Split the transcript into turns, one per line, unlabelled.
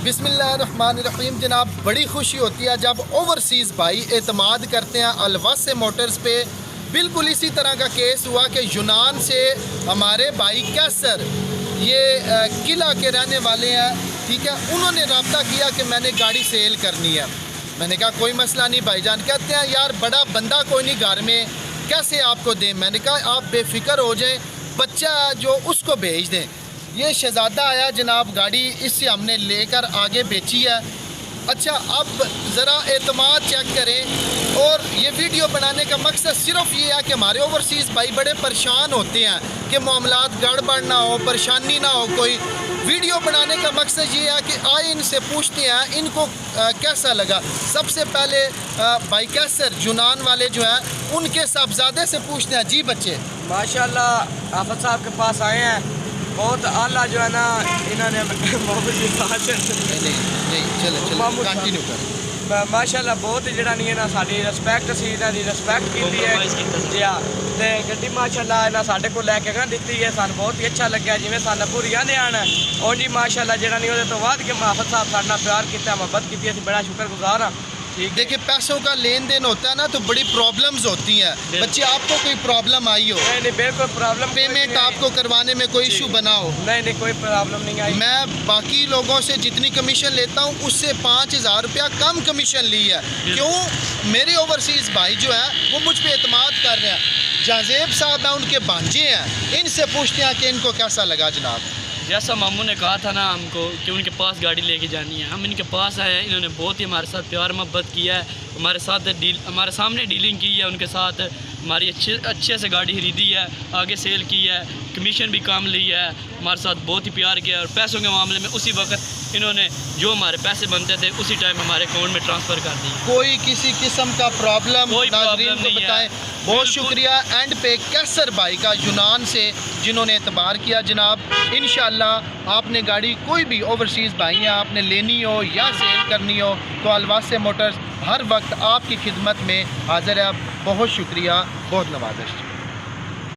बिस्मिल्लाहिर्रहमानिर्रहीम। जनाब, बड़ी खुशी होती है जब ओवरसीज़ भाई एतमाद करते हैं अलवासे मोटर्स पे। बिल्कुल इसी तरह का केस हुआ कि यूनान से हमारे भाई कैसर, ये किला के रहने वाले हैं, ठीक है, उन्होंने रब्ता किया कि मैंने गाड़ी सेल करनी है। मैंने कहा कोई मसला नहीं भाईजान। कहते हैं यार बड़ा बंदा कोई नहीं घर में, कैसे आपको दें। मैंने कहा आप बेफिक्र हो जाएं, बच्चा जो उसको भेज दें। ये शहजादा आया जनाब, गाड़ी इससे हमने लेकर आगे बेची है। अच्छा, अब ज़रा एतमाद चेक करें। और ये वीडियो बनाने का मकसद सिर्फ ये है कि हमारे ओवरसीज़ भाई बड़े परेशान होते हैं कि मामलात गड़बड़ ना हो, परेशानी ना हो कोई। वीडियो बनाने का मकसद ये है कि आए इनसे पूछते हैं इनको कैसा लगा। सबसे पहले भाई कैसर यूनान वाले जो हैं उनके साहबजादे से पूछते हैं। जी बच्चे,
माशाल्लाह आफत साहब के पास आए हैं, बहुत आला जो है ना इन्होंने
कंटिन्यू कर।
माशाल्लाह बहुत जड़ा नहीं है ना साडी रिस्पैक्ट सी इन्हां दी रिस्पैक्ट कीती है जी हां। ते गड्डी माशाल्लाह इन्हां साडे को लैके गन दित्ती है, सानू बहुत ही अच्छा लग्या जिवें सानू पूरियां देण। और जी माशाल्लाह जड़ा नहीं ओदे तो बाद के आफत साहब साडे नाल प्यार कीता, मोहब्बत कीती, असीं बड़ा शुक्रगुजार हां।
देखिए पैसों का लेन देन होता है ना तो बड़ी प्रॉब्लम्स होती हैं। बच्चे आपको कोई प्रॉब्लम आई हो?
नहीं बिल्कुल प्रॉब्लम,
पेमेंट आपको करवाने में कोई इशू बना हो?
नहीं कोई प्रॉब्लम नहीं आई।
मैं बाकी लोगों से जितनी कमीशन लेता हूँ उससे 5,000 रुपया कम कमीशन ली है। क्यों? मेरे ओवरसीज़ भाई जो है वो मुझ पर एतमाद कर रहे हैं। जाजेब साहब हैं, उनके भांजे हैं, इनसे पूछते हैं कि इनको कैसा लगा। जनाब,
जैसा मामू ने कहा था ना हमको कि उनके पास गाड़ी लेके जानी है, हम इनके पास आए हैं। इन्होंने बहुत ही हमारे साथ प्यार मोहब्बत किया है, हमारे सामने डीलिंग की है, उनके साथ हमारी अच्छे से गाड़ी खरीदी है, आगे सेल की है, कमीशन भी काम ली है, हमारे साथ बहुत ही प्यार किया। और पैसों के मामले में उसी वक्त इन्होंने जो हमारे पैसे बनते थे उसी टाइम हमारे अकाउंट में ट्रांसफ़र कर दिए।
कोई किसी किस्म का प्रॉब्लम नाज़रीन को बताएं। बहुत शुक्रिया एंड पे कैसर भाई का यूनान से जिन्होंने एतबार किया। जनाब, इंशाल्लाह आपने गाड़ी कोई भी ओवरसीज़ भाई हैं आपने लेनी हो या सेल करनी हो तो अलवासे मोटर्स हर वक्त आपकी खिदमत में हाज़िर है। बहुत शुक्रिया, बहुत नवाज़िश।